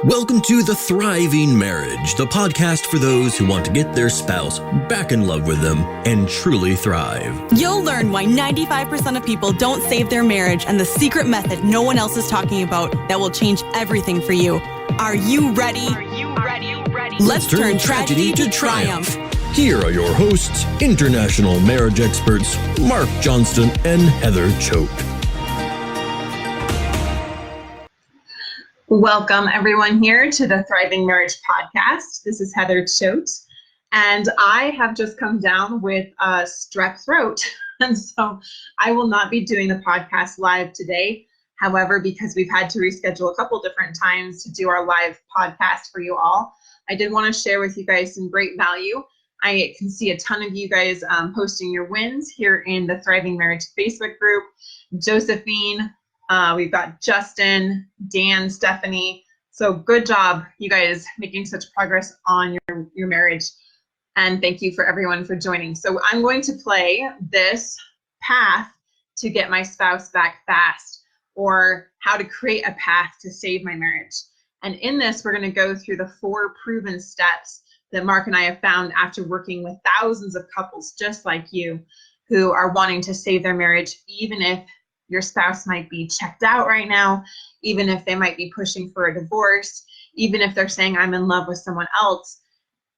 Welcome to The Thriving Marriage, the podcast for those who want to get their spouse back in love with them and truly thrive. You'll learn why 95% of people don't save their marriage and the secret method no one else is talking about that will change everything for you. Are you ready? Let's turn tragedy to triumph. Here are your hosts, international marriage experts, Mark Johnston and Heather Choate. Welcome everyone here to the Thriving Marriage Podcast. This is Heather Choate, and I have just come down with a strep throat, and so I will not be doing the podcast live today. However, because we've had to reschedule a couple different times to do our live podcast for you all, I did want to share with you guys some great value. I can see a ton of you guys posting your wins here in the Thriving Marriage Facebook group. Josephine, we've got Justin, Dan, Stephanie. So good job, you guys, making such progress on your marriage. And thank you for everyone for joining. So I'm going to play this path to get my spouse back fast, or how to create a path to save my marriage. And in this, we're going to go through the 4 proven steps that Mark and I have found after working with thousands of couples just like you who are wanting to save their marriage, even if your spouse might be checked out right now, even if they might be pushing for a divorce, even if they're saying, I'm in love with someone else.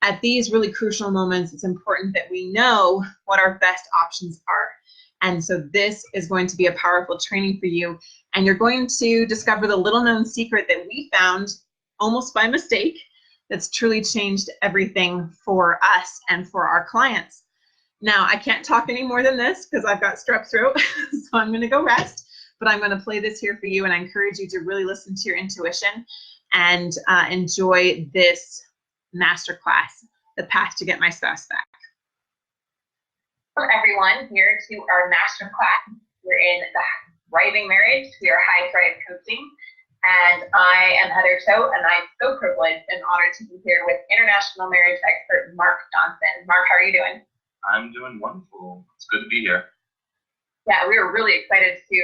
At these really crucial moments, it's important that we know what our best options are. And so this is going to be a powerful training for you. And you're going to discover the little known secret that we found almost by mistake that's truly changed everything for us and for our clients. Now, I can't talk any more than this because I've got strep throat, so I'm going to go rest, but I'm going to play this here for you, and I encourage you to really listen to your intuition and enjoy this masterclass, The Path to Get My Spouse Back. Welcome everyone here to our masterclass. We're in the Thriving Marriage. We are High Thrive Coaching, and I am Heather Choate, and I'm so privileged and honored to be here with international marriage expert Mark Johnston. Mark, how are you doing? I'm doing wonderful. It's good to be here. Yeah, we are really excited to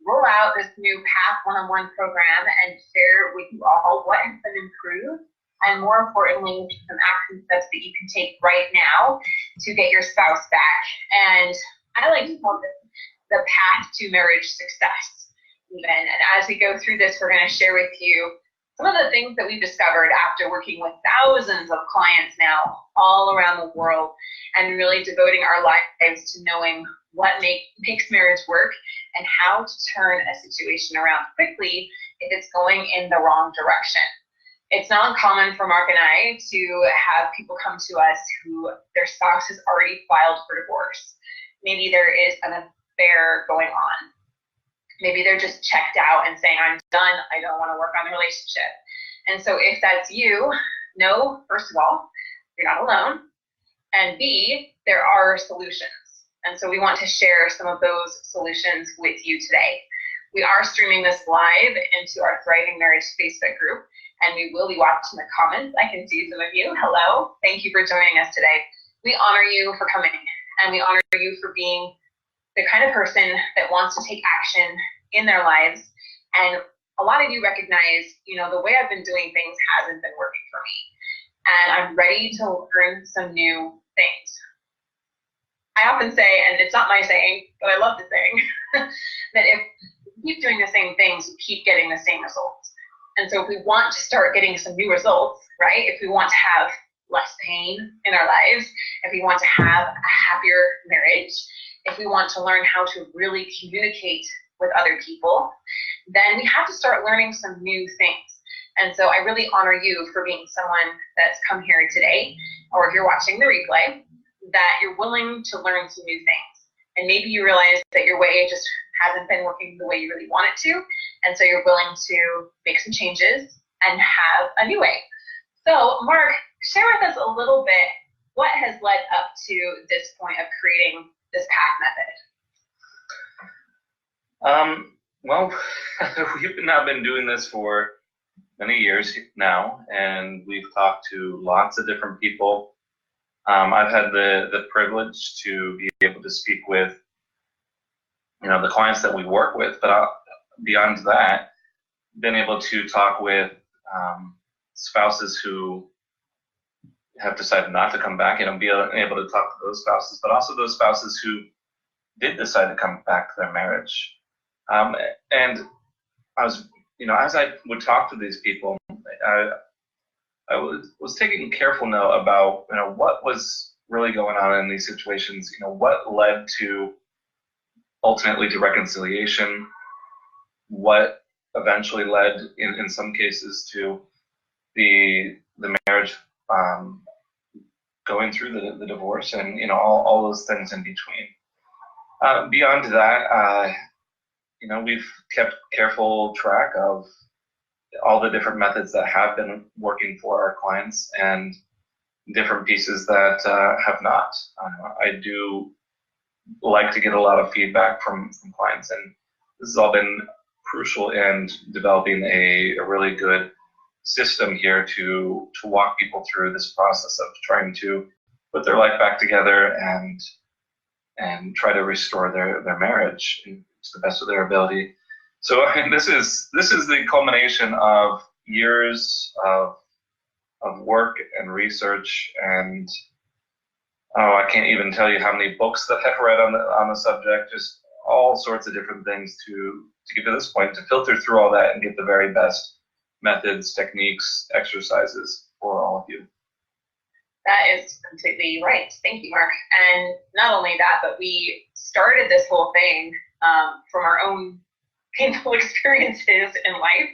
roll out this new Path One-on-One program and share with you all what has been improved, and more importantly, some action steps that you can take right now to get your spouse back. And I like to call this the path to marriage success even. And as we go through this, we're going to share with you some of the things that we've discovered after working with thousands of clients now all around the world, and really devoting our lives to knowing what makes marriage work and how to turn a situation around quickly if it's going in the wrong direction. It's not uncommon for Mark and I to have people come to us who their spouse has already filed for divorce. Maybe there is an affair going on. Maybe they're just checked out and saying, I'm done, I don't want to work on the relationship. And so if that's you, know, first of all, you're not alone. And B, there are solutions. And so we want to share some of those solutions with you today. We are streaming this live into our Thriving Marriage Facebook group, and we will be watching the comments. I can see some of you. Hello. Thank you for joining us today. We honor you for coming, and we honor you for being the kind of person that wants to take action in their lives. And a lot of you recognize, the way I've been doing things hasn't been working for me. And I'm ready to learn some new things. I often say, and it's not my saying, but I love the saying, that if you keep doing the same things, you keep getting the same results. And so if we want to start getting some new results, right? If we want to have less pain in our lives, if we want to have a happier marriage, if we want to learn how to really communicate with other people, then we have to start learning some new things. And so I really honor you for being someone that's come here today, or if you're watching the replay, that you're willing to learn some new things. And maybe you realize that your way just hasn't been working the way you really want it to, and so you're willing to make some changes and have a new way. So Mark, share with us a little bit what has led up to this point of creating this path method. Well, we've now been doing this for many years now, and we've talked to lots of different people. I've had the privilege to be able to speak with, the clients that we work with, but beyond that, been able to talk with spouses who have decided not to come back, be able to talk to those spouses, but also those spouses who did decide to come back to their marriage. And I was, as I would talk to these people, I was taking careful note about, what was really going on in these situations, what led to ultimately to reconciliation, what eventually led in some cases to the marriage going through the divorce, and all those things in between. Beyond that, we've kept careful track of all the different methods that have been working for our clients and different pieces that have not. I do like to get a lot of feedback from clients, and this has all been crucial in developing a really good system here to walk people through this process of trying to put their life back together and try to restore their marriage to the best of their ability. So this is the culmination of years of work and research, and I can't even tell you how many books that I've read on the subject, just all sorts of different things to get to this point, to filter through all that and get the very best methods, techniques, exercises for all of you. That is completely right. Thank you, Mark. And not only that, but we started this whole thing from our own painful experiences in life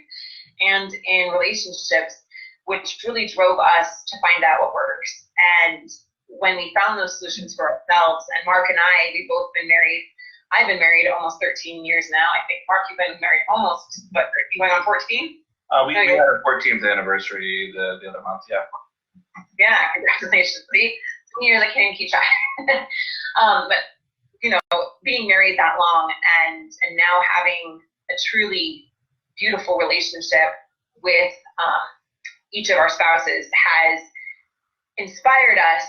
and in relationships, which really drove us to find out what works. And when we found those solutions for ourselves, and Mark and I, we've both been married. I've been married almost 13 years now. I think, Mark, you've been married almost, but you went on 14? We had our 14th anniversary the other month, yeah. Yeah, congratulations. See, 10 years I can't even keep track. But, being married that long and now having a truly beautiful relationship with each of our spouses has inspired us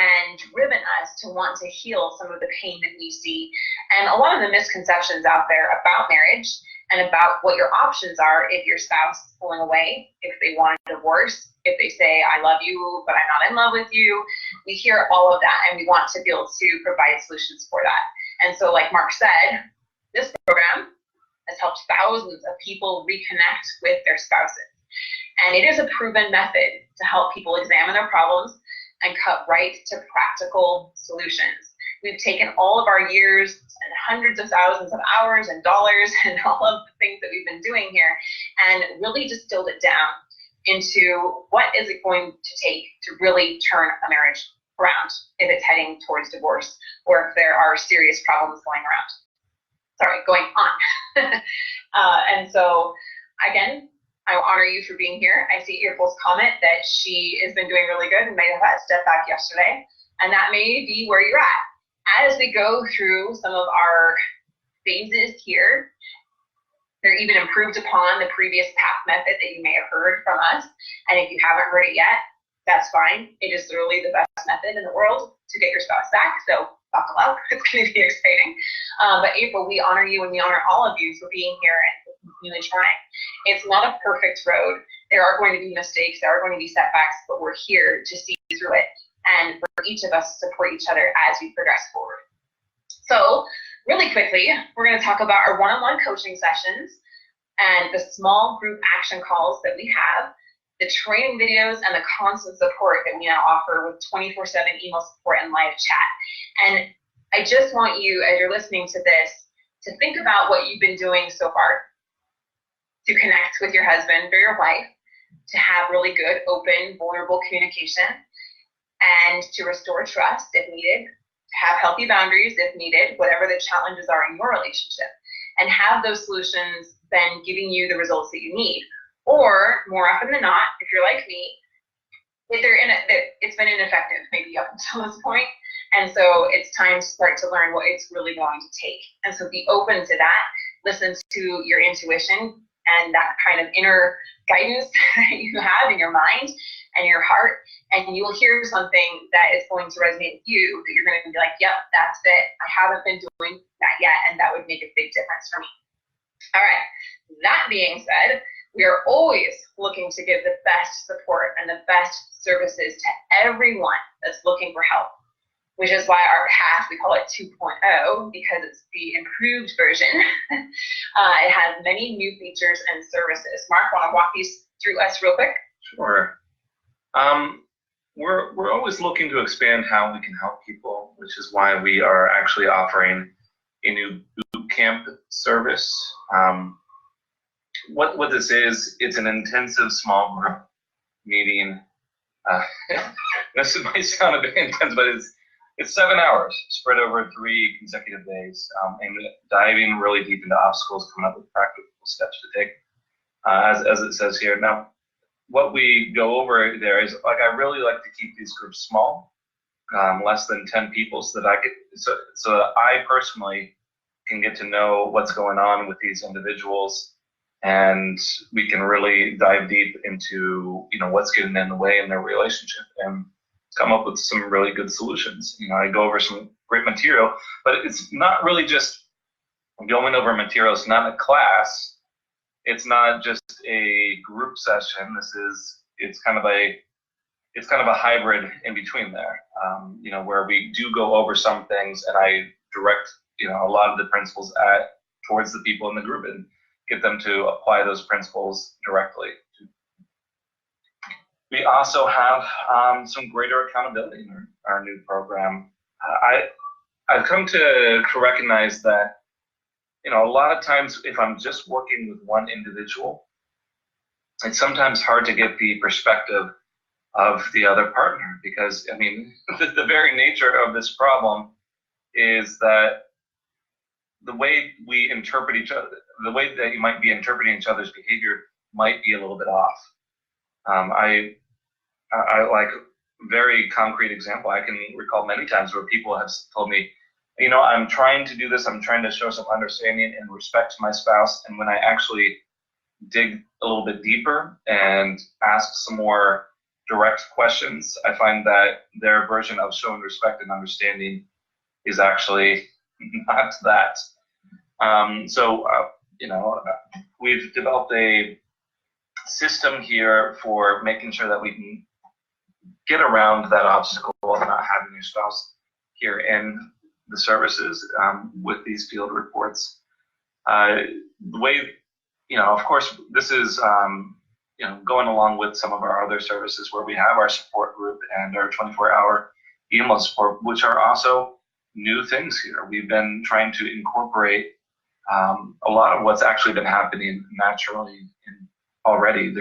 and driven us to want to heal some of the pain that we see and a lot of the misconceptions out there about marriage and about what your options are if your spouse is pulling away, if they want a divorce, if they say, I love you, but I'm not in love with you. We hear all of that, and we want to be able to provide solutions for that. And so, like Mark said, this program has helped thousands of people reconnect with their spouses. And it is a proven method to help people examine their problems and cut right to practical solutions. We've taken all of our years and hundreds of thousands of hours and dollars and all of the things that we've been doing here and really distilled it down into what is it going to take to really turn a marriage around if it's heading towards divorce or if there are serious problems going on. And so, again, I honor you for being here. I see April's comment that she has been doing really good and may have had a step back yesterday, and that may be where you're at. As we go through some of our phases here, they're even improved upon the previous path method that you may have heard from us. And if you haven't heard it yet, that's fine. It is literally the best method in the world to get your spouse back. So buckle up. It's going to be exciting. But April, we honor you and we honor all of you for being here and continually trying. It's not a perfect road. There are going to be mistakes. There are going to be setbacks, but we're here to see through it and for each of us to support each other as we progress forward. So really quickly, we're going to talk about our one-on-one coaching sessions and the small group action calls that we have, the training videos, and the constant support that we now offer with 24/7 email support and live chat. And I just want you, as you're listening to this, to think about what you've been doing so far to connect with your husband or your wife, to have really good, open, vulnerable communication, and to restore trust if needed, to have healthy boundaries if needed, whatever the challenges are in your relationship, and have those solutions then giving you the results that you need. Or more often than not, if you're like me, it's been ineffective maybe up until this point, and so it's time to start to learn what it's really going to take. And so be open to that, listen to your intuition and that kind of inner guidance that you have in your mind and your heart, and you will hear something that is going to resonate with you that you're going to be like, yep, that's it. I haven't been doing that yet, and that would make a big difference for me. All right, that being said, We are always looking to give the best support and the best services to everyone that's looking for help, which is why our path, we call it 2.0, because it's the improved version. It has many new features and services. Mark, want to walk these through us real quick? Sure. We're always looking to expand how we can help people, which is why we are actually offering a new boot camp service. What this is, it's an intensive small group meeting. This might sound a bit intense, but it's 7 hours spread over 3 consecutive days, and diving really deep into obstacles, coming up with practical steps to take, as it says here. Now, what we go over there is, like, I really like to keep these groups small, less than 10 people, so that I personally can get to know what's going on with these individuals, and we can really dive deep into, what's getting in the way in their relationship and come up with some really good solutions. I go over some great material, but it's not really just going over material. It's not a class. It's not just a group session. It's kind of a hybrid in between there, where we do go over some things, and I direct, a lot of the principles towards the people in the group and get them to apply those principles directly. We also have some greater accountability in our new program. I've come to recognize that, a lot of times if I'm just working with one individual, it's sometimes hard to get the perspective of the other partner, because, the very nature of this problem is that the way we interpret each other, the way that you might be interpreting each other's behavior might be a little bit off. I like very concrete example. I can recall many times where people have told me, I'm trying to do this. I'm trying to show some understanding and respect to my spouse. And when I actually dig a little bit deeper and ask some more direct questions, I find that their version of showing respect and understanding is actually not that. We've developed a system here for making sure that we can get around that obstacle of not having your spouse here in the services with these field reports. The way, of course, this is, going along with some of our other services where we have our support group and our 24-hour email support, which are also new things here. We've been trying to incorporate a lot of what's actually been happening naturally already.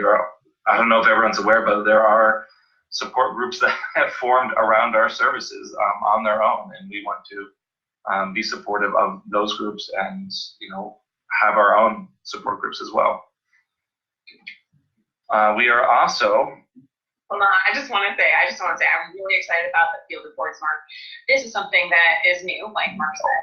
I don't know if everyone's aware, but there are support groups that have formed around our services on their own, and we want to be supportive of those groups and have our own support groups as well. We are also. Hold on, I just want to say I'm really excited about the field reports, Mark. This is something that is new, like Mark said.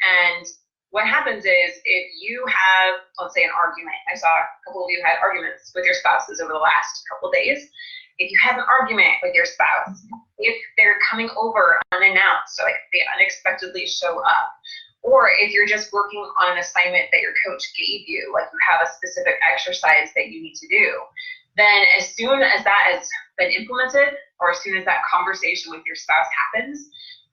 And what happens is, if you have, let's say, an argument, I saw a couple of you had arguments with your spouses over the last couple of days. If you have an argument with your spouse, if they're coming over unannounced, so like they unexpectedly show up, or if you're just working on an assignment that your coach gave you, like you have a specific exercise that you need to do, then as soon as that has been implemented, or as soon as that conversation with your spouse happens,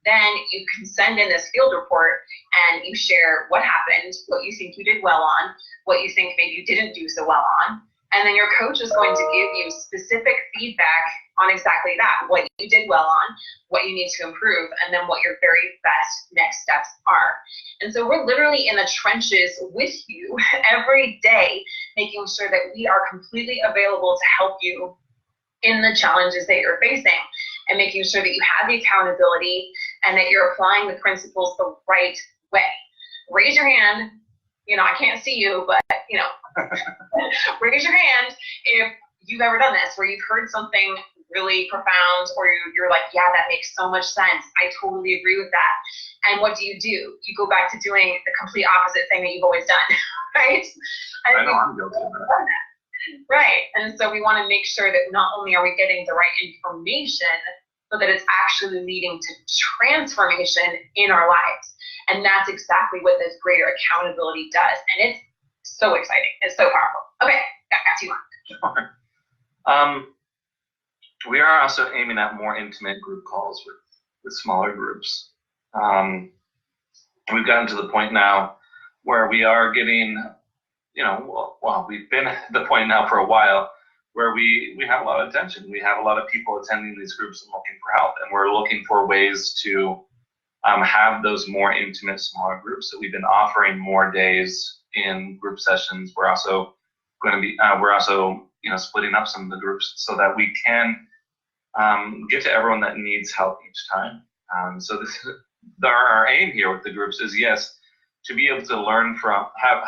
then you can send in this field report and you share what happened, what you think you did well on, what you think maybe you didn't do so well on. And then your coach is going to give you specific feedback on exactly that, what you did well on, what you need to improve, and then what your very best next steps are. And so we're literally in the trenches with you every day, making sure that we are completely available to help you in the challenges that you're facing, and making sure that you have the accountability and that you're applying the principles the right way. Raise your hand. I can't see you, but, raise your hand if you've ever done this, where you've heard something really profound, or you're like, yeah, that makes so much sense. I totally agree with that. And what do? You go back to doing the complete opposite thing that you've always done, right? I know I'm guilty of that. Right. And so we want to make sure that not only are we getting the right information, but that it's actually leading to transformation in our lives. And that's exactly what this greater accountability does. And it's so exciting. It's so powerful. Okay, got 2 months. Sure. We are also aiming at more intimate group calls with smaller groups. We've gotten to the point now where we are getting, we've been at the point now for a while where we have a lot of attention. We have a lot of people attending these groups and looking for help, and we're looking for ways to have those more intimate, smaller groups. So we've been offering more days in group sessions. We're also going to be, splitting up some of the groups so that we can get to everyone that needs help each time. So our aim here with the groups is, yes, to be able to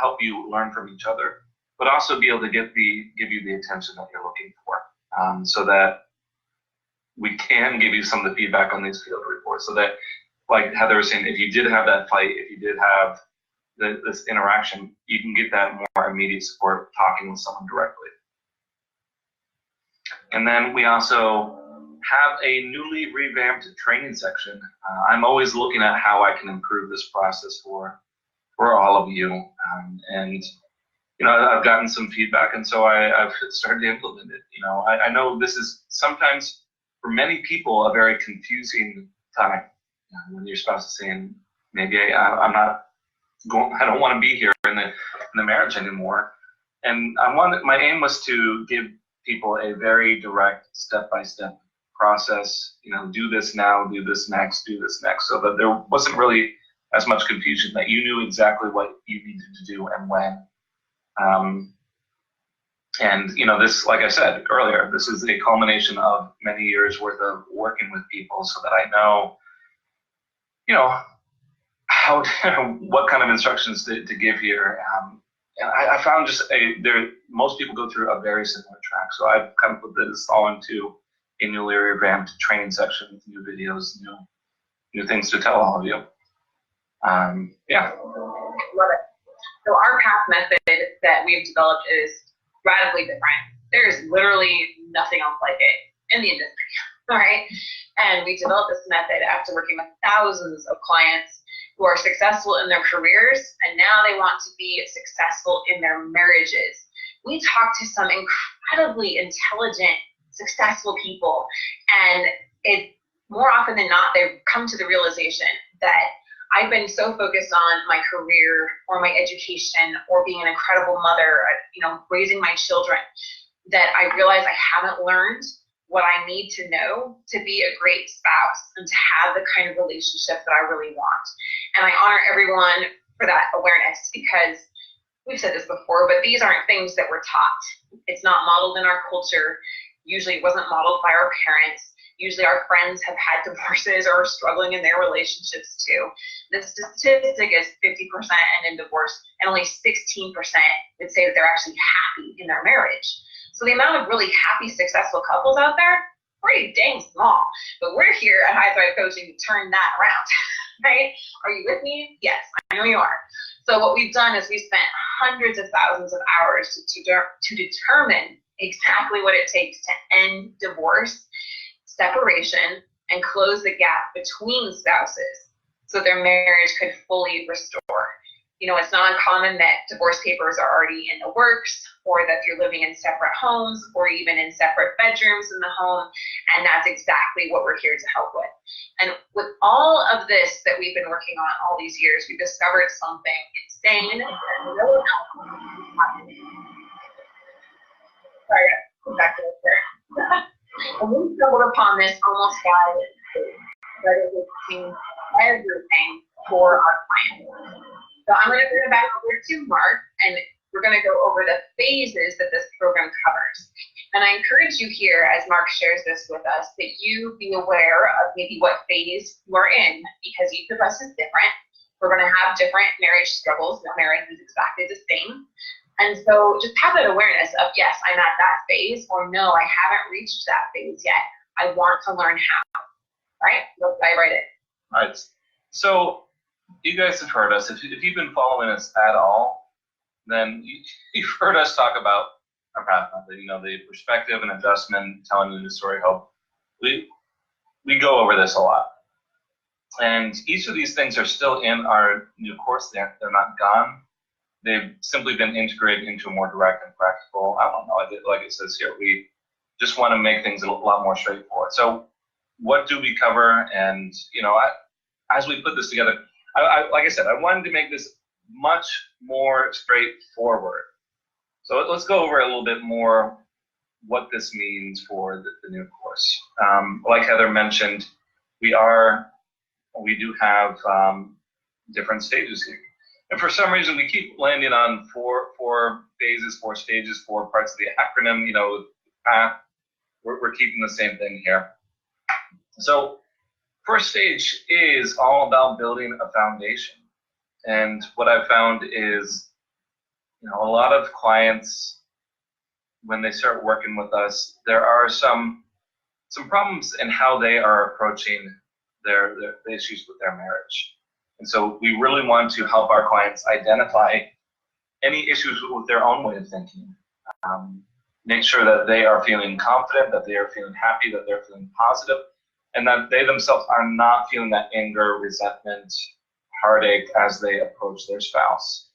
help you learn from each other, but also be able to give you the attention that you're looking for, so that we can give you some of the feedback on these field reports, so that, like Heather was saying, if you did have that fight, if you did have this interaction, you can get that more immediate support talking with someone directly. And then we also have a newly revamped training section. I'm always looking at how I can improve this process for all of you. And I've gotten some feedback, and so I've started to implement it. I know this is sometimes for many people a very confusing time when your spouse is saying, maybe I don't want to be here in the marriage anymore. And my aim was to give people a very direct step-by-step process. Do this now, do this next, do this next, so that there wasn't really as much confusion, that you knew exactly what you needed to do and when. This, like I said earlier, this is a culmination of many years worth of working with people, so that I know, how what kind of instructions to give here. And I found most people go through a very similar track. So I've kind of put this all into a newly revamped training section with new videos, new things to tell all of you. Yeah. Love it. So our path method that we've developed is radically different. There's literally nothing else like it in the industry. All right. And we developed this method after working with thousands of clients who are successful in their careers, and now they want to be successful in their marriages. We talk to some incredibly intelligent, successful people, and more often than not, they've come to the realization that I've been so focused on my career or my education or being an incredible mother, raising my children, that I realize I haven't learned what I need to know to be a great spouse and to have the kind of relationship that I really want. And I honor everyone for that awareness, because we've said this before, but these aren't things that we're taught. It's not modeled in our culture. Usually it wasn't modeled by our parents. Usually our friends have had divorces or are struggling in their relationships too. The statistic is 50% end in divorce, and only 16% would say that they're actually happy in their marriage. So the amount of really happy, successful couples out there, pretty dang small. But we're here at High Thrive Coaching to turn that around, right? Are you with me? Yes, I know you are. So what we've done is we've spent hundreds of thousands of hours to determine exactly what it takes to end divorce, separation, and close the gap between spouses so their marriage could fully restore. It's not uncommon that divorce papers are already in the works, or that you're living in separate homes, or even in separate bedrooms in the home, and that's exactly what we're here to help with. And with all of this that we've been working on all these years, we discovered something insane and no one else has. Sorry, come back to this here. And we stumbled upon this almost by started looking everything for our clients. So I'm going to bring it back over to Mark, and we're going to go over the phases that this program covers. And I encourage you here, as Mark shares this with us, that you be aware of maybe what phase you are in, because each of us is different. We're going to have different marriage struggles. No marriage is exactly the same. And so just have that awareness of, yes, I'm at that phase, or no, I haven't reached that phase yet. I want to learn how. All right? Let's dive right in. All right. So you guys have heard us. If you've been following us at all, then you've heard us talk about our path method, the perspective and adjustment, telling you the story help. We go over this a lot. And each of these things are still in our new course. They're not gone. they've simply been integrated into a more direct and practical, I don't know, like it says here, we just want to make things a lot more straightforward. So what do we cover? And, as we put this together, like I said, I wanted to make this much more straightforward. So let's go over a little bit more what this means for the new course. Like Heather mentioned, we do have different stages here. And for some reason, we keep landing on four phases, 4 stages, 4 parts of the acronym, path. We're keeping the same thing here. So first stage is all about building a foundation. And what I've found is, a lot of clients, when they start working with us, there are some problems in how they are approaching the issues with their marriage. And so we really want to help our clients identify any issues with their own way of thinking. Make sure that they are feeling confident, that they are feeling happy, that they're feeling positive, and that they themselves are not feeling that anger, resentment, heartache as they approach their spouse.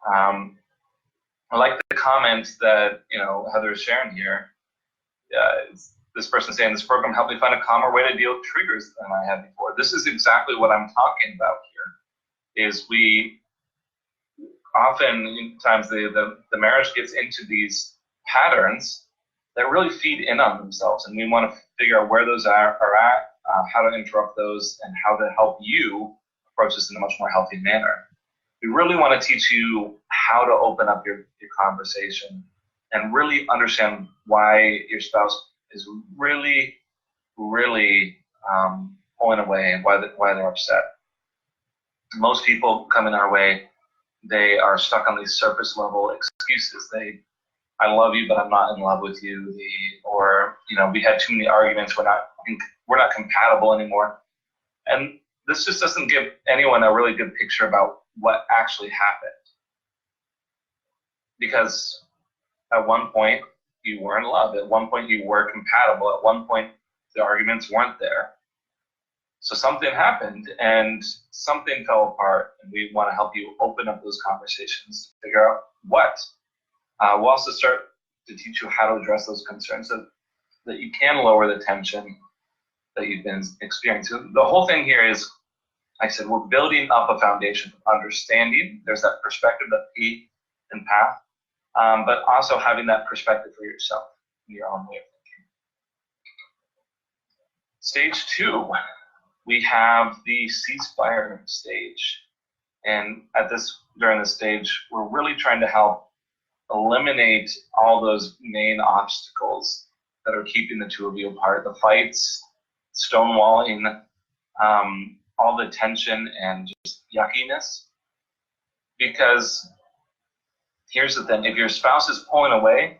I like the comment that Heather is sharing here. This person saying, this program helped me find a calmer way to deal with triggers than I had before. This is exactly what I'm talking about here, is we oftentimes the marriage gets into these patterns that really feed in on themselves, and we want to figure out where those are at, how to interrupt those, and how to help you approach this in a much more healthy manner. We really want to teach you how to open up your conversation and really understand why your spouse is really, really pulling away and why they're upset. Most people coming our way, they are stuck on these surface level excuses. I love you, but I'm not in love with you. Or we had too many arguments. We're not compatible anymore. And this just doesn't give anyone a really good picture about what actually happened. Because at one point you were in love. At one point you were compatible. At one point the arguments weren't there. So something happened and something fell apart, and we want to help you open up those conversations, figure out what. We'll also start to teach you how to address those concerns so that you can lower the tension that you've been experiencing. The whole thing here is, like I said, we're building up a foundation of understanding. There's that perspective, that P and path, but also having that perspective for yourself, in your own way of thinking. Stage 2, we have the ceasefire stage. And during this stage, we're really trying to help eliminate all those main obstacles that are keeping the two of you apart. The fights, stonewalling, all the tension and just yuckiness. Because here's the thing, if your spouse is pulling away,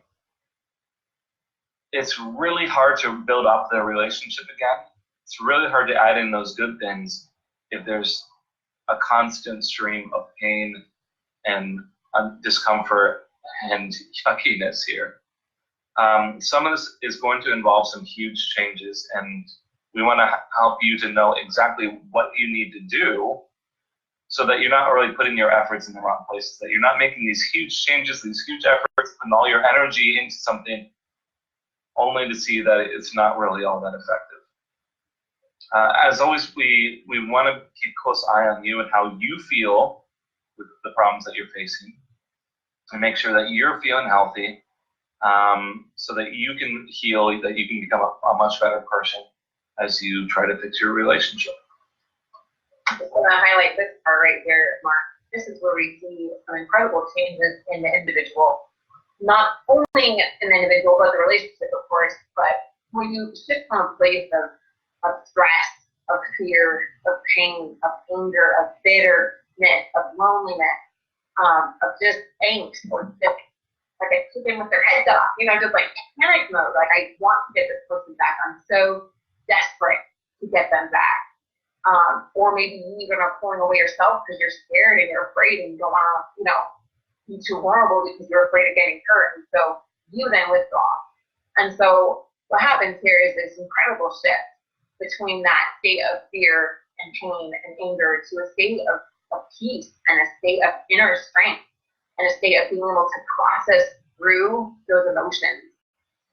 it's really hard to build up the relationship again. It's really hard to add in those good things if there's a constant stream of pain and discomfort and yuckiness here. Some of this is going to involve some huge changes, and we want to help you to know exactly what you need to do so that you're not really putting your efforts in the wrong places, that you're not making these huge changes, these huge efforts, and all your energy into something only to see that it's not really all that effective. As always, we want to keep a close eye on you and how you feel with the problems that you're facing, and make sure that you're feeling healthy, so that you can heal, that you can become a much better person as you try to fix your relationship. I just want to highlight this part right here, Mark. This is where we see some incredible changes in the individual. Not only in the individual, but the relationship, of course, but when you shift from a place of stress, of fear, of pain, of anger, of bitterness, of loneliness, of just angst, or just like a chicken with their heads up, just like panic mode. Like, I want to get this person back. I'm so desperate to get them back. Or maybe you even are pulling away yourself because you're scared and you're afraid and you don't want to, be too vulnerable because you're afraid of getting hurt. And so you then withdraw. And so what happens here is this incredible shift between that state of fear and pain and anger to a state of peace and a state of inner strength in a state of being able to process through those emotions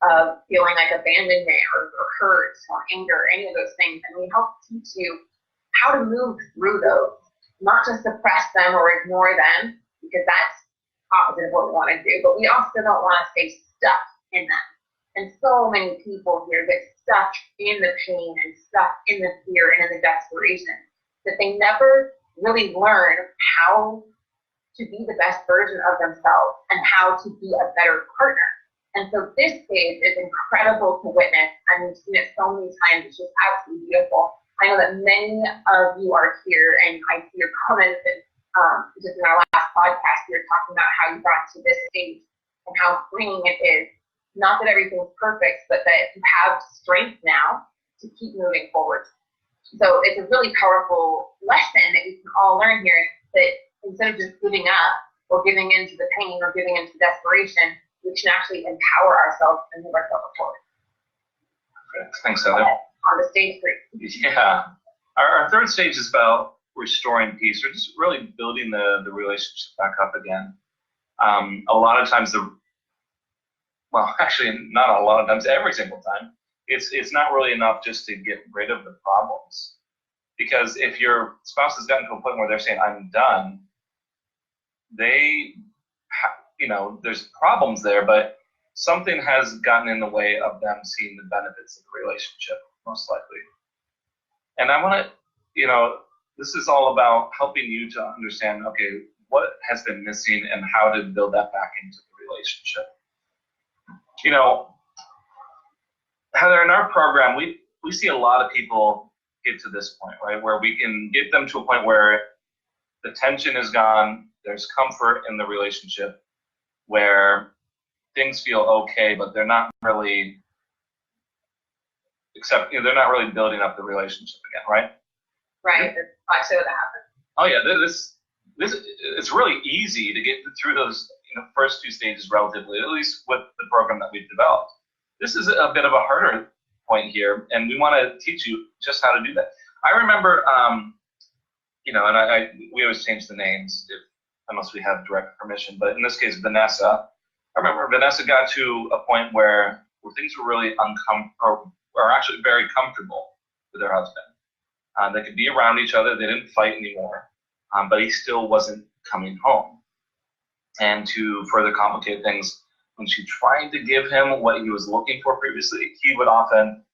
of feeling like abandonment or hurt or anger, any of those things. And we help teach you how to move through those, not just suppress them or ignore them, because that's opposite of what we want to do, but we also don't want to stay stuck in them. And so many people here get stuck in the pain and stuck in the fear and in the desperation that they never really learn how to be the best version of themselves and how to be a better partner. And so this stage is incredible to witness, and we've seen it so many times. It's just absolutely beautiful. I know that many of you are here, and I see your comments, and just in our last podcast, you were talking about how you got to this stage and how freeing it is. Not that everything's perfect, but that you have strength now to keep moving forward. So it's a really powerful lesson that we can all learn here, that instead of just giving up or giving into the pain or giving into desperation, we can actually empower ourselves and move ourselves forward. Thanks, Heather. On the stage 3. Yeah. Our third stage is about restoring peace, or just really building the relationship back up again. A lot of times actually not a lot of times, every single time, it's not really enough just to get rid of the problems. Because if your spouse has gotten to a point where they're saying, I'm done, there's problems there, but something has gotten in the way of them seeing the benefits of the relationship, most likely. And I want to, this is all about helping you to understand, okay, what has been missing and how to build that back into the relationship. Heather, in our program, we see a lot of people get to this point, right, where we can get them to a point where the tension is gone, there's comfort in the relationship, where things feel okay, but they're not really they're not really building up the relationship again, right? Right. I saw that happen. Oh yeah, this it's really easy to get through those first 2 stages relatively, at least with the program that we've developed. This is a bit of a harder point here, and we want to teach you just how to do that. I remember, we always change the names unless we have direct permission, but in this case, Vanessa. I remember Vanessa got to a point where things were really uncomfortable, or actually very comfortable with her husband. They could be around each other, they didn't fight anymore, but he still wasn't coming home. And to further complicate things, when she tried to give him what he was looking for previously, he would often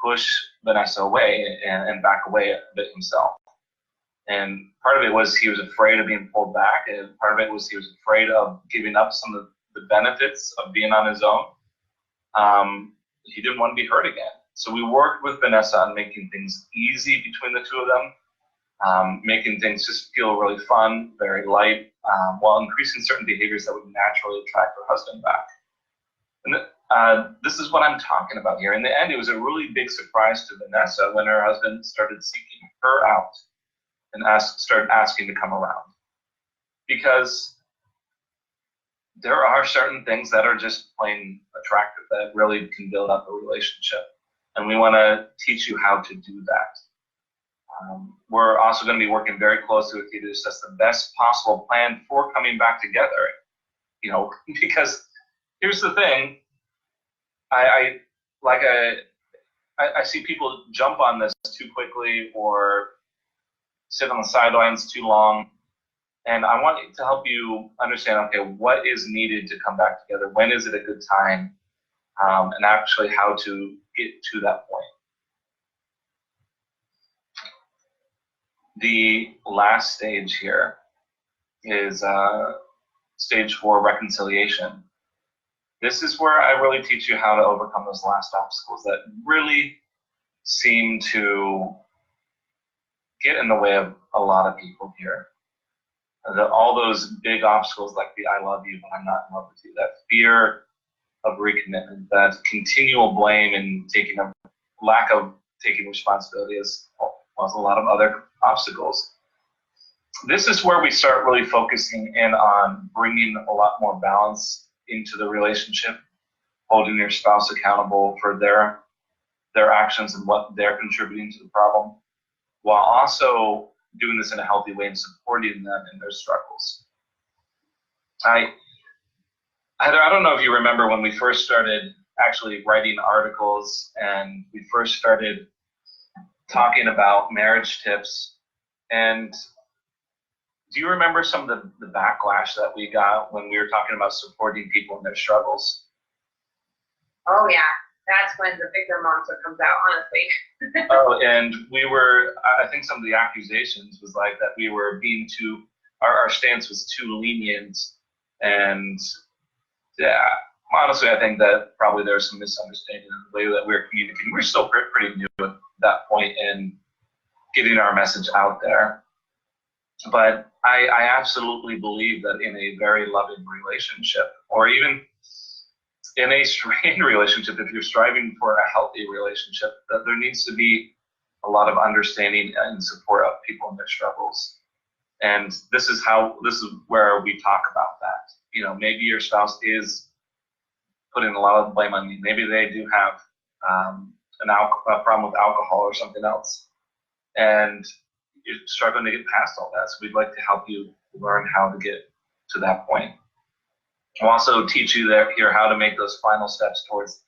push Vanessa away and back away a bit himself. And part of it was he was afraid of being pulled back, and part of it was he was afraid of giving up some of the benefits of being on his own. He didn't want to be hurt again. So we worked with Vanessa on making things easy between the two of them, making things just feel really fun, very light, while increasing certain behaviors that would naturally attract her husband back. And this is what I'm talking about here. In the end, it was a really big surprise to Vanessa when her husband started seeking her out and started asking to come around. Because there are certain things that are just plain attractive that really can build up a relationship. And we want to teach you how to do that. We're also going to be working very closely with you to assess the best possible plan for coming back together. Because here's the thing, I see people jump on this too quickly or sit on the sidelines too long. And I want to help you understand, okay, what is needed to come back together? When is it a good time? And actually how to get to that point. The last stage here is stage 4, reconciliation. This is where I really teach you how to overcome those last obstacles that really seem to get in the way of a lot of people here. All those big obstacles like the I love you but I'm not in love with you, that fear of recommitment, that continual blame and lack of taking responsibility, as well as a lot of other obstacles. This is where we start really focusing in on bringing a lot more balance into the relationship, holding your spouse accountable for their actions and what they're contributing to the problem, while also doing this in a healthy way and supporting them in their struggles. Heather, I don't know if you remember when we first started actually writing articles and we first started talking about marriage tips. And do you remember some of the backlash that we got when we were talking about supporting people in their struggles? Oh yeah, that's when the victim monster comes out, honestly. Oh, and I think some of the accusations was like that we were being our stance was too lenient. And yeah, honestly, I think that probably there's some misunderstanding in the way that we're communicating. We're still pretty new at that point in getting our message out there. But I absolutely believe that in a very loving relationship, or even in a strained relationship, if you're striving for a healthy relationship, that there needs to be a lot of understanding and support of people in their struggles. And this is where we talk about that. You know, maybe your spouse is putting a lot of blame on you. Maybe they do have a problem with alcohol or something else, and you're struggling to get past all that. So we'd like to help you learn how to get to that point. We'll also teach you here how to make those final steps towards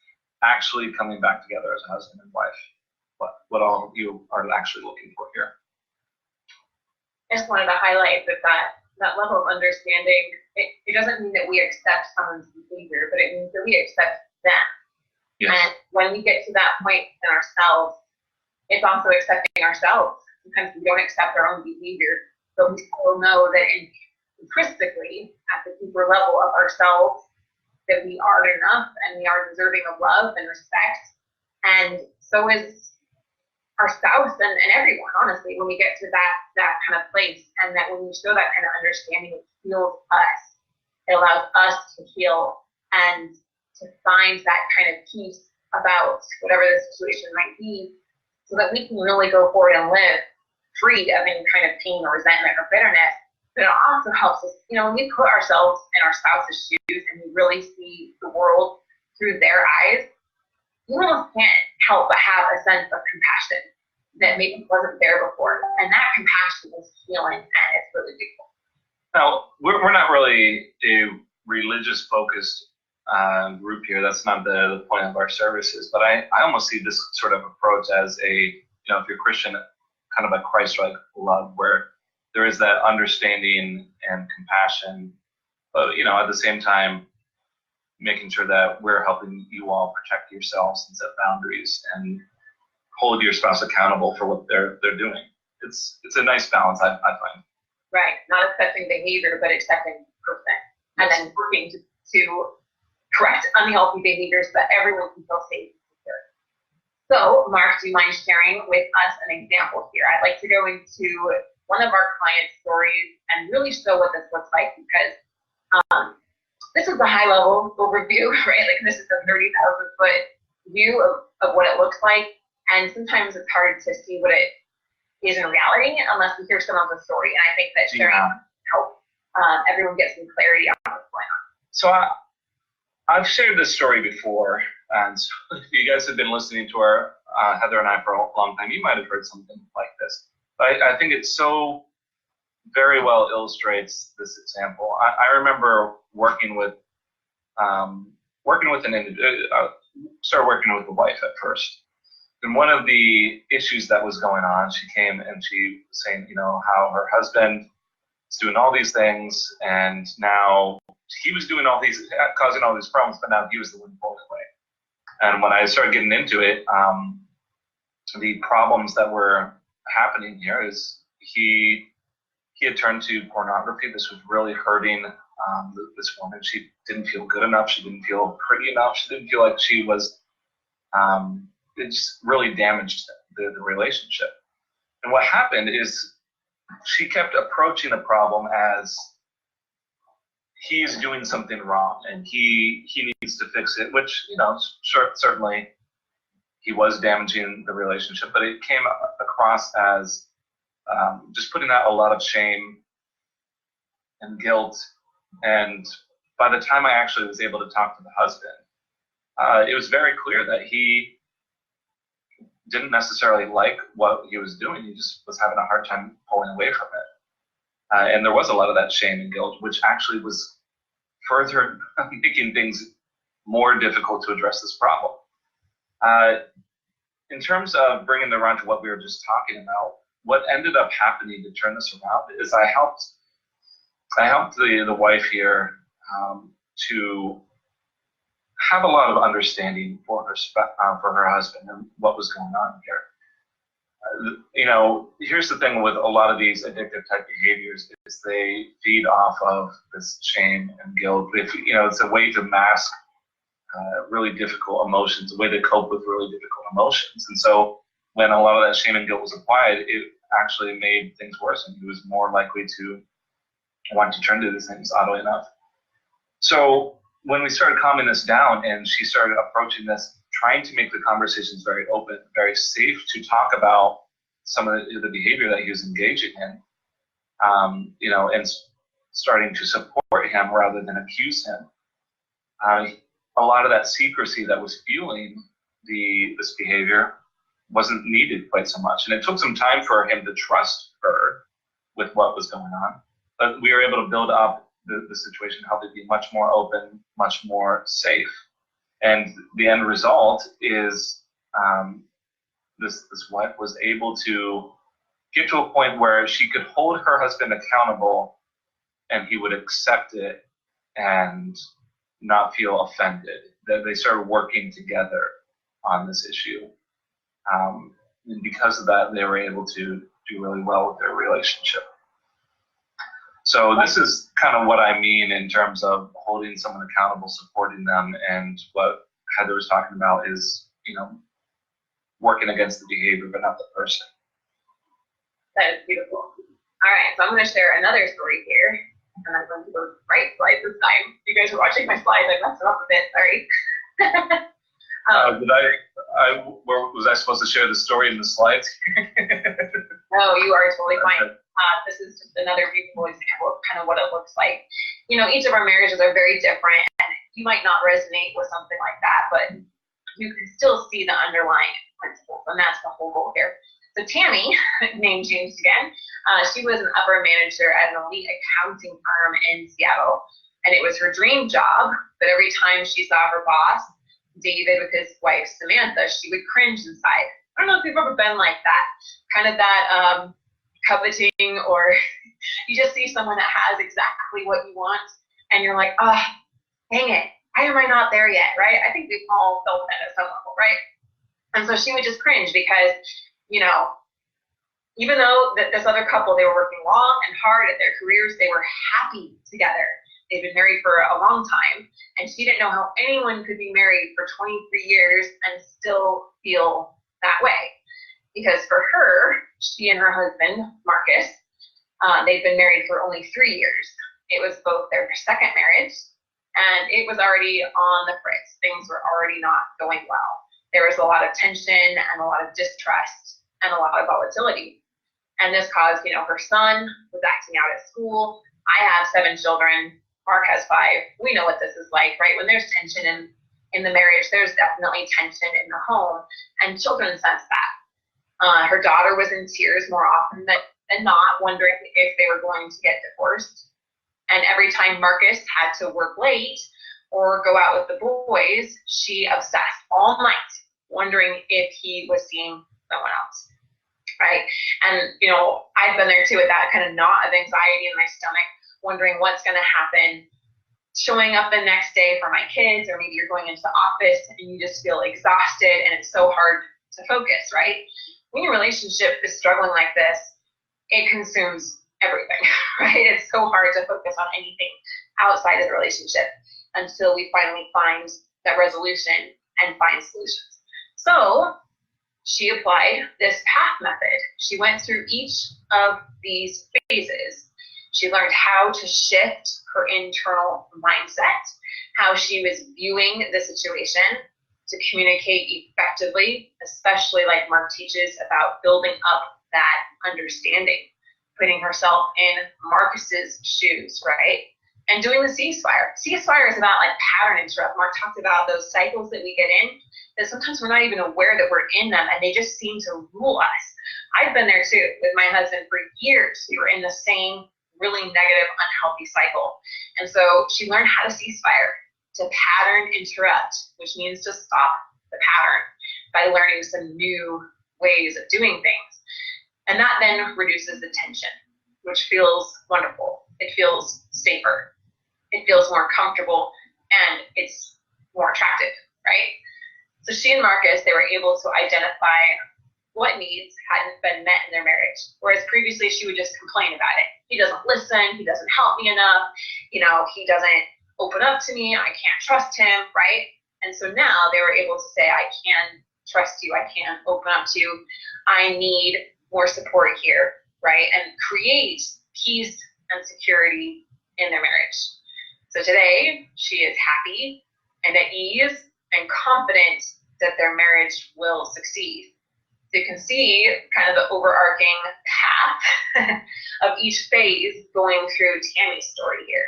actually coming back together as a husband and wife. What all of you are actually looking for here. I just wanted to highlight that level of understanding, it doesn't mean that we accept someone's behavior, but it means that we accept them. Yes. And when we get to that point in ourselves, it's also accepting ourselves. Sometimes we don't accept our own behavior, but we still know that intrinsically, at the deeper level of ourselves, that we are enough and we are deserving of love and respect. And so is our spouse and everyone, honestly, when we get to that kind of place, and that when we show that kind of understanding, it heals us. It allows us to heal and to find that kind of peace about whatever the situation might be, so that we can really go forward and live free of any kind of pain or resentment or bitterness. But it also helps us, when we put ourselves in our spouse's shoes and we really see the world through their eyes, you almost can't help but have a sense of compassion that maybe wasn't there before. And that compassion is healing, and it's really beautiful. Now, we're not really a religious-focused group here. That's not the point of our services. But I almost see this sort of approach as if you're Christian, kind of a Christ-like love, where there is that understanding and compassion, but at the same time, making sure that we're helping you all protect yourselves and set boundaries and hold your spouse accountable for what they're doing. It's a nice balance, I find. Right, not accepting behavior, but accepting person, and then working to correct unhealthy behaviors so that everyone can feel safe and secure. So, Mark, do you mind sharing with us an example here? I'd like to go into one of our client stories and really show what this looks like, because this is a high-level overview, right? Like, this is a 30,000-foot view of what it looks like, and sometimes it's hard to see what it is in reality unless we hear some of the story. And I think that sharing helps everyone get some clarity on what's going on. So I've shared this story before, and so if you guys have been listening to our Heather and I for a long time, you might have heard something like this. But I think it so very well illustrates this example. I remember working with an individual. Started working with a wife at first. And one of the issues that was going on, she came and she was saying, how her husband is doing all these things, and now he was doing causing all these problems, but now he was the one pulling away. And when I started getting into it, the problems that were happening here is he had turned to pornography. This was really hurting this woman. She didn't feel good enough. She didn't feel pretty enough. She didn't feel like she was, it just really damaged the relationship. And what happened is she kept approaching the problem as he's doing something wrong and he needs to fix it, which, certainly he was damaging the relationship, but it came across as just putting out a lot of shame and guilt. And by the time I actually was able to talk to the husband, it was very clear that he didn't necessarily like what he was doing. He just was having a hard time pulling away from it. And there was a lot of that shame and guilt, which actually was further making things more difficult to address this problem. In terms of bringing it around to what we were just talking about, what ended up happening to turn this around is I helped the wife here to have a lot of understanding for her husband and what was going on here. Here's the thing with a lot of these addictive type behaviors is they feed off of this shame and guilt. It's a way to mask really difficult emotions, a way to cope with really difficult emotions. And so when a lot of that shame and guilt was applied, it actually made things worse, and he was more likely to want to turn to these things, oddly enough. So when we started calming this down and she started approaching this, trying to make the conversations very open, very safe to talk about some of the behavior that he was engaging in, and starting to support him rather than accuse him. A lot of that secrecy that was fueling this behavior wasn't needed quite so much. And it took some time for him to trust her with what was going on. But we were able to build up the situation, help it be much more open, much more safe. And the end result is this wife was able to get to a point where she could hold her husband accountable and he would accept it and not feel offended. That they started working together on this issue. And because of that, they were able to do really well with their relationship. So this is kind of what I mean in terms of holding someone accountable, supporting them, and what Heather was talking about is, working against the behavior but not the person. That is beautiful. All right, so I'm going to share another story here. And I'm going to go right slides this time. If you guys are watching my slides, I messed it up a bit, sorry. Was I supposed to share the story in the slides? No, you are totally fine. This is just another beautiful example of kind of what it looks like. Each of our marriages are very different, and you might not resonate with something like that, but you can still see the underlying principles, and that's the whole goal here. So Tammy, name changed again, she was an upper manager at an elite accounting firm in Seattle, and it was her dream job, but every time she saw her boss, David, with his wife Samantha, she would cringe inside. I don't know if you've ever been like that, kind of that coveting, or you just see someone that has exactly what you want, and you're like, oh, dang it, why am I not there yet, right? I think we've all felt that at some level, right? And so she would just cringe because, even though this other couple, they were working long and hard at their careers, they were happy together. They'd been married for a long time, and she didn't know how anyone could be married for 23 years and still feel that way. Because for her, she and her husband, Marcus, they'd been married for only 3 years. It was both their second marriage, and it was already on the fritz. Things were already not going well. There was a lot of tension and a lot of distrust and a lot of volatility. And this caused, her son was acting out at school. I have 7 children. Mark has 5. We know what this is like, right? When there's tension in the marriage, there's definitely tension in the home, and children sense that. Her daughter was in tears more often than not, wondering if they were going to get divorced. And every time Marcus had to work late or go out with the boys, she obsessed all night, wondering if he was seeing someone else, right? And, I've been there too with that kind of knot of anxiety in my stomach, wondering what's going to happen, showing up the next day for my kids, or maybe you're going into the office and you just feel exhausted and it's so hard to focus, right? When your relationship is struggling like this, it consumes everything, right? It's so hard to focus on anything outside of the relationship until we finally find that resolution and find solutions. So she applied this PATH method. She went through each of these phases. She learned how to shift her internal mindset, how she was viewing the situation, to communicate effectively, especially like Mark teaches about building up that understanding, putting herself in Marcus's shoes, right? And doing the ceasefire. Ceasefire is about like pattern interrupt. Mark talked about those cycles that we get in, that sometimes we're not even aware that we're in them, and they just seem to rule us. I've been there too with my husband for years. We were in the same really negative, unhealthy cycle. And so she learned how to ceasefire, to pattern interrupt, which means to stop the pattern by learning some new ways of doing things. And that then reduces the tension, which feels wonderful. It feels safer. It feels more comfortable, and it's more attractive, right? So she and Marcus, they were able to identify what needs hadn't been met in their marriage. Whereas previously she would just complain about it. He doesn't listen. He doesn't help me enough. He doesn't open up to me. I can't trust him, right? And so now they were able to say, I can trust you. I can open up to you. I need more support here, right? And create peace and security in their marriage. So today she is happy and at ease and confident that their marriage will succeed. So you can see kind of the overarching path of each phase going through Tammy's story here.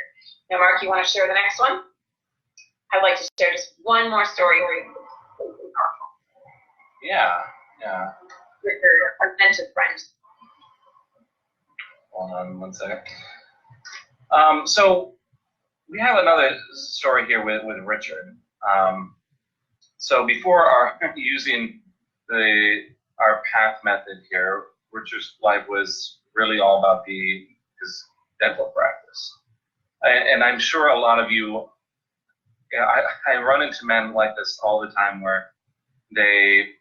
Now, Mark, you want to share the next one? I'd like to share just one more story. Yeah. With your authentic friend. Hold on one second. So we have another story here with Richard. So before using our path method here, Richard's life was really all about his dental practice. And I'm sure a lot of you, I run into men like this all the time where they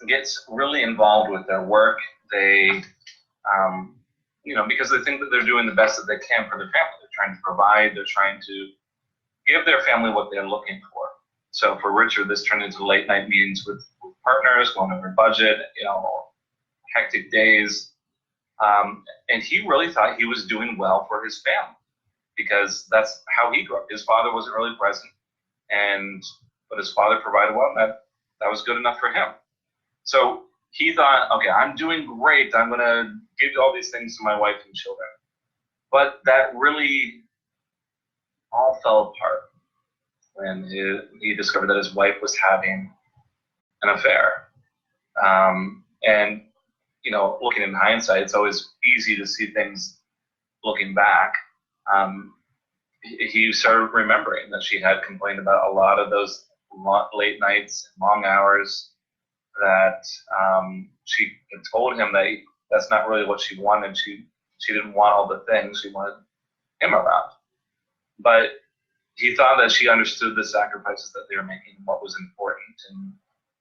get really involved with their work. They, because they think that they're doing the best that they can for their family. They're trying to provide. They're trying to give their family what they're looking for. So for Richard, this turned into late night meetings with partners, going over budget, hectic days. And he really thought he was doing well for his family because that's how he grew up. His father wasn't really present, but his father provided well, and that was good enough for him. So he thought, okay, I'm doing great. I'm going to give all these things to my wife and children. But that really all fell apart when he discovered that his wife was having an affair. And, looking in hindsight, it's always easy to see things looking back. He started remembering that she had complained about a lot of those late nights, long hours, that she had told him that that's not really what she wanted. She didn't want all the things. She wanted him around. But he thought that she understood the sacrifices that they were making and what was important. And